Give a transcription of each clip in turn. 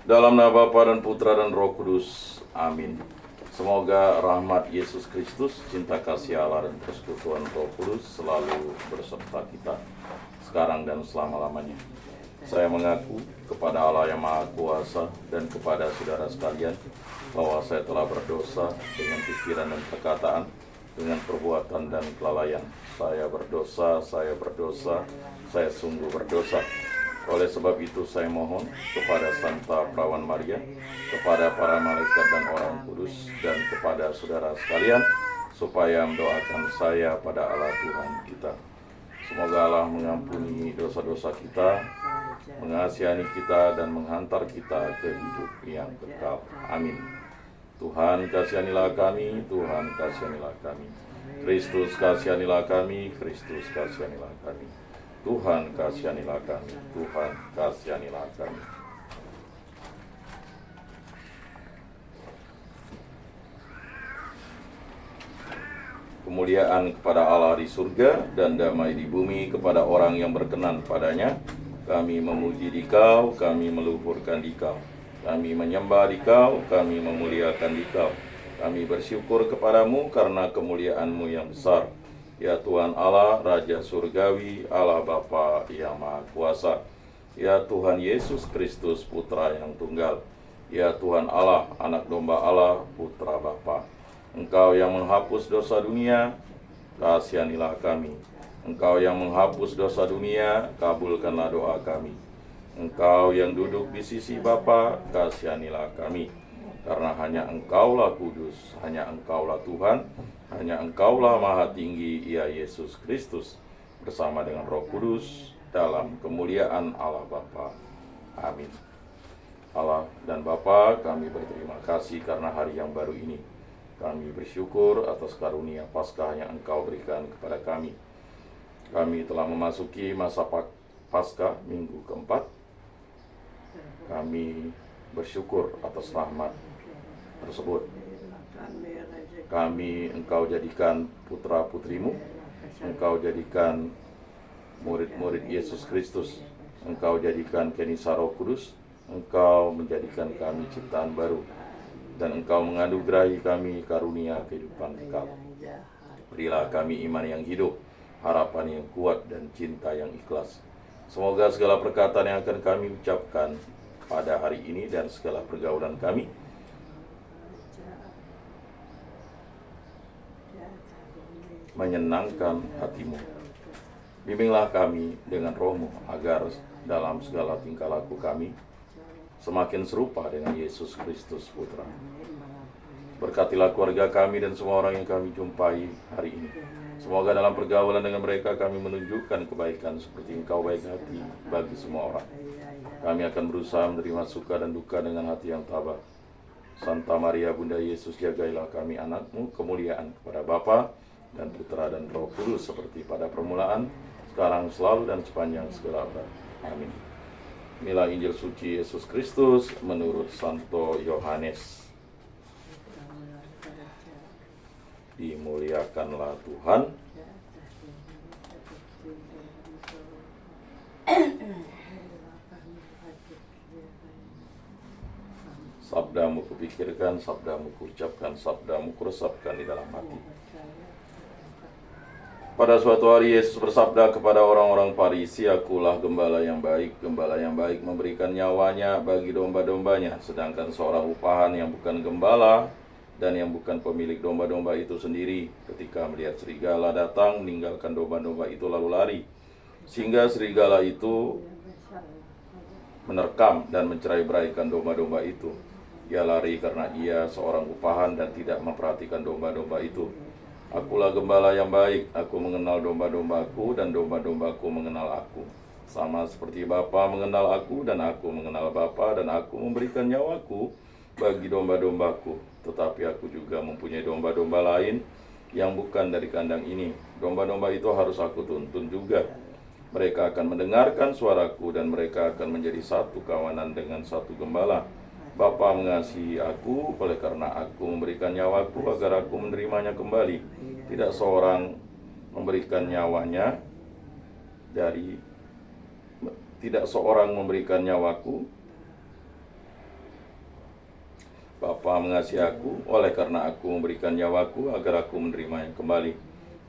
Dalam nama Bapa dan Putra dan Roh Kudus. Amin. Semoga rahmat Yesus Kristus, cinta kasih Allah dan persekutuan Roh Kudus selalu berserta kita sekarang dan selama-lamanya. Saya mengaku kepada Allah yang Maha Kuasa dan kepada saudara sekalian bahwa saya telah berdosa dengan pikiran dan perkataan, dengan perbuatan dan kelalaian. Saya berdosa, saya sungguh berdosa. Oleh sebab itu saya mohon kepada Santa Perawan Maria, kepada para malaikat dan orang kudus, dan kepada saudara sekalian, supaya mendoakan saya pada Allah Tuhan kita. Semoga Allah mengampuni dosa-dosa kita, mengasihani kita, dan menghantar kita ke hidup yang kekal. Amin. Tuhan kasihanilah kami, Tuhan kasihanilah kami. Kristus kasihanilah kami, Kristus kasihanilah kami. Tuhan kasihanilah kami, Tuhan kasihanilah kami. Kemuliaan kepada Allah di surga dan damai di bumi kepada orang yang berkenan padanya. Kami memuji Dikau, kami meluhurkan Dikau. Kami menyembah Dikau, kami memuliakan Dikau. Kami bersyukur kepadamu karena kemuliaan-Mu yang besar. Ya Tuhan Allah, Raja Surgawi, Allah Bapa yang Maha Kuasa. Ya Tuhan Yesus Kristus, Putra yang Tunggal. Ya Tuhan Allah, Anak Domba Allah, Putra Bapa. Engkau yang menghapus dosa dunia, kasihanilah kami. Engkau yang menghapus dosa dunia, kabulkanlah doa kami. Engkau yang duduk di sisi Bapa, kasihanilah kami. Karena hanya Engkaulah kudus, hanya Engkaulah Tuhan, hanya Engkaulah Maha Tinggi, ya Yesus Kristus, bersama dengan Roh Kudus, dalam kemuliaan Allah Bapa. Amin. Allah dan Bapa, kami berterima kasih karena hari yang baru ini. Kami bersyukur atas karunia Paskah yang Engkau berikan kepada kami. Kami telah memasuki masa Paskah minggu keempat. Kami bersyukur atas rahmat tersebut. Kami Engkau jadikan putra-putrimu, Engkau jadikan murid-murid Yesus Kristus, Engkau jadikan Kenisa Roh Kudus, Engkau menjadikan kami ciptaan baru, dan Engkau menganugerahi kami karunia kehidupan kekal. Berilah kami iman yang hidup, harapan yang kuat, dan cinta yang ikhlas. Semoga segala perkataan yang akan kami ucapkan pada hari ini dan segala pergaulan kami menyenangkan hati-Mu. Bimbinglah kami dengan Roh-Mu agar dalam segala tingkah laku kami semakin serupa dengan Yesus Kristus Putra. Berkatilah keluarga kami dan semua orang yang kami jumpai hari ini. Semoga dalam pergaulan dengan mereka kami menunjukkan kebaikan seperti Engkau baik hati bagi semua orang. Kami akan berusaha menerima suka dan duka dengan hati yang tabah. Santa Maria Bunda Yesus, jagailah kami anak-Mu, kemuliaan kepada Bapa dan Putra dan Roh Kudus seperti pada permulaan, sekarang, selalu, dan sepanjang segala abad. Amin. Inilah Injil suci Yesus Kristus menurut Santo Yohanes. Dimuliakanlah Tuhan. Sabda-Mu kupikirkan, Sabda-Mu kuucapkan, Sabda-Mu kuresapkan di dalam hati. Pada suatu hari Yesus bersabda kepada orang-orang Farisi, "Akulah gembala yang baik memberikan nyawanya bagi domba-dombanya. Sedangkan seorang upahan yang bukan gembala dan yang bukan pemilik domba-domba itu sendiri, ketika melihat serigala datang, meninggalkan domba-domba itu lalu lari. Sehingga serigala itu menerkam dan mencerai-beraikan domba-domba itu. Ia lari karena ia seorang upahan dan tidak memperhatikan domba-domba itu. Akulah gembala yang baik, aku mengenal domba-dombaku dan domba-dombaku mengenal aku. Sama seperti Bapa mengenal aku dan aku mengenal Bapa, dan aku memberikan nyawaku bagi domba-dombaku. Tetapi aku juga mempunyai domba-domba lain yang bukan dari kandang ini. Domba-domba itu harus aku tuntun juga. Mereka akan mendengarkan suaraku dan mereka akan menjadi satu kawanan dengan satu gembala. Bapa mengasihi aku, oleh karena aku memberikan nyawaku agar aku menerimanya kembali. Tidak seorang memberikan nyawanya tidak seorang memberikan nyawaku Bapa mengasihi aku, oleh karena aku memberikan nyawaku agar aku menerimanya kembali.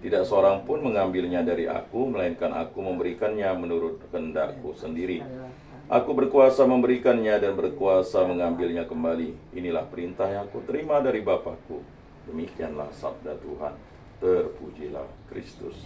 Tidak seorang pun mengambilnya dari aku, melainkan aku memberikannya menurut kehendakku sendiri. Aku berkuasa memberikannya dan berkuasa mengambilnya kembali. Inilah perintah yang aku terima dari Bapakku. Demikianlah sabda Tuhan. Terpujilah Kristus.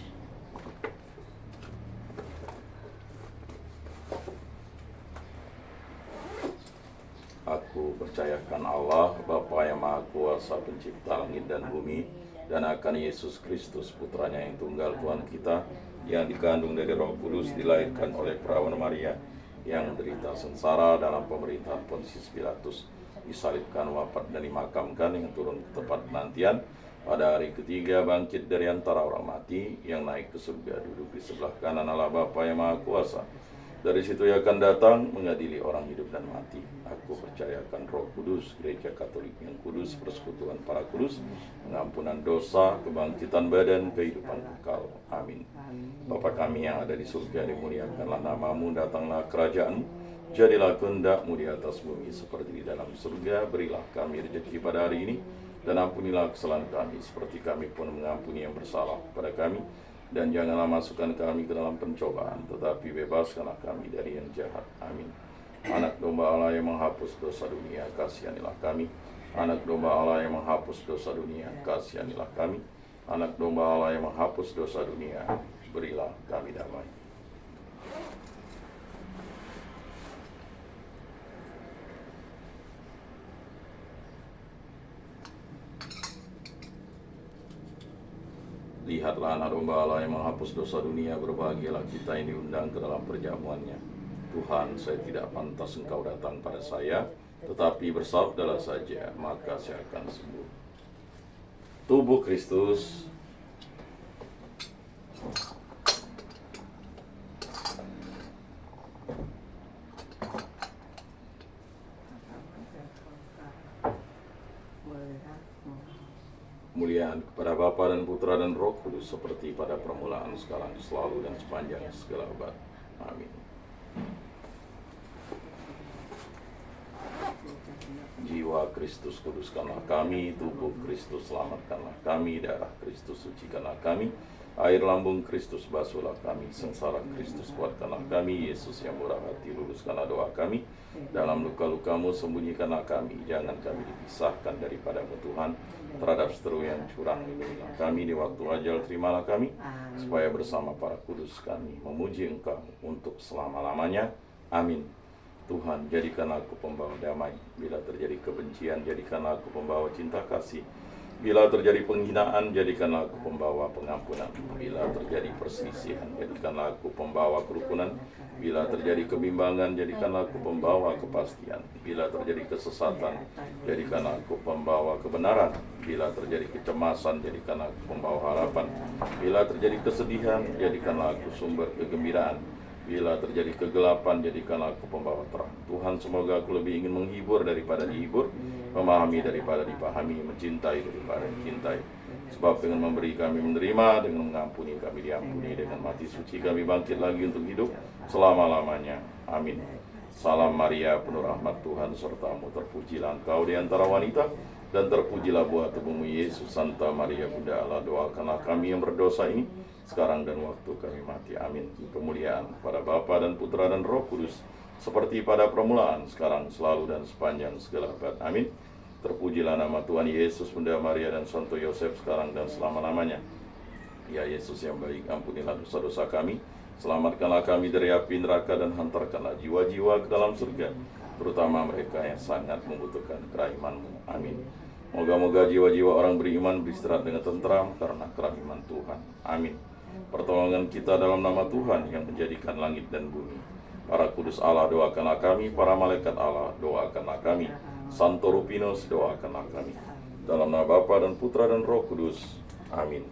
Aku percayakan Allah, Bapa yang Maha Kuasa, pencipta langit dan bumi, dan akan Yesus Kristus, putranya yang tunggal, Tuhan kita, yang dikandung dari Roh Kudus, dilahirkan oleh perawan Maria, yang menderita sengsara dalam pemerintahan Pontius Pilatus, disalibkan, wafat, dan dimakamkan, yang turun ke tempat penantian, pada hari ketiga bangkit dari antara orang mati, yang naik ke surga, duduk di sebelah kanan Allah Bapa yang Maha Kuasa. Dari situ ia akan datang mengadili orang hidup dan mati. Aku percayakan Roh Kudus, Gereja Katolik yang kudus, persekutuan para kudus, pengampunan dosa, kebangkitan badan, kehidupan kekal. Amin. Bapa kami yang ada di surga, dimuliakanlah namamu, datanglah kerajaan, jadilah kehendak-mu di atas bumi seperti di dalam surga. Berilah kami rezeki pada hari ini, dan ampunilah kesalahan kami seperti kami pun mengampuni yang bersalah kepada kami. Dan janganlah masukkan kami ke dalam pencobaan, tetapi bebaskanlah kami dari yang jahat. Amin. Anak domba Allah yang menghapus dosa dunia, kasihanilah kami. Anak domba Allah yang menghapus dosa dunia, kasihanilah kami. Anak domba Allah yang menghapus dosa dunia, berilah kami damai. Lihatlah anak domba Allah yang menghapus dosa dunia, berbahagialah kita yang diundang ke dalam perjamuannya. Tuhan, saya tidak pantas Engkau datang pada saya, tetapi bersabdalah saja, maka saya akan sembuh. Tubuh Kristus. Kemuliaan kepada Bapa dan Putra dan Roh Kudus, seperti pada permulaan, sekarang, selalu, dan sepanjang segala abad. Amin. Jiwa Kristus, kuduskanlah kami. Tubuh Kristus, selamatkanlah kami. Darah Kristus, sucikanlah kami. Air lambung Kristus, basuhlah kami. Sengsara Kristus, kuatkanlah kami. Yesus yang murah hati, luluskanlah doa kami. Dalam luka-lukamu, sembunyikanlah kami. Jangan kami dipisahkan daripadamu, Tuhan. Terhadap seteru yang curang, lindungilah kami. Di waktu ajal, terimalah kami, supaya bersama para kudus kami memuji Engkau untuk selama-lamanya. Amin. Tuhan, jadikanlah aku pembawa damai. Bila terjadi kebencian, jadikanlah aku pembawa cinta kasih. Bila terjadi penghinaan, jadikanlah aku pembawa pengampunan. Bila terjadi perselisihan, jadikanlah aku pembawa kerukunan. Bila terjadi kebimbangan, jadikanlah aku pembawa kepastian. Bila terjadi kesesatan, jadikanlah aku pembawa kebenaran. Bila terjadi kecemasan, jadikanlah aku pembawa harapan. Bila terjadi kesedihan, jadikanlah aku sumber kegembiraan. Bila terjadi kegelapan, jadikanlah aku pembawa terang. Tuhan, semoga aku lebih ingin menghibur daripada dihibur, memahami daripada dipahami, mencintai daripada dicintai. Sebab dengan memberi kami menerima, dengan mengampuni kami diampuni, dengan mati suci kami bangkit lagi untuk hidup selama-lamanya. Amin. Salam Maria, penuh rahmat Tuhan sertamu, terpujilah engkau di antara wanita, dan terpujilah buah tubuhmu Yesus. Santa Maria Bunda Allah, doakanlah kami yang berdosa ini, sekarang dan waktu kami mati. Amin. Kemuliaan pada Bapa dan Putra dan Roh Kudus, seperti pada permulaan, sekarang, selalu, dan sepanjang segala abad. Amin. Terpujilah nama Tuhan Yesus, Bunda Maria, dan Santo Yosef, sekarang dan selama-lamanya. Ya Yesus yang baik, ampunilah dosa-dosa kami, selamatkanlah kami dari api neraka, dan hantarkanlah jiwa-jiwa ke dalam surga, terutama mereka yang sangat membutuhkan kerahiman-Mu. Amin. Moga-moga jiwa-jiwa orang beriman beristirahat dengan tentram karena kerahiman Tuhan. Amin. Pertolongan kita dalam nama Tuhan yang menjadikan langit dan bumi. Para kudus Allah, doakanlah kami. Para malaikat Allah, doakanlah kami. Santo Rupinos, doakanlah kami. Dalam nama Bapa dan Putra dan Roh Kudus. Amin.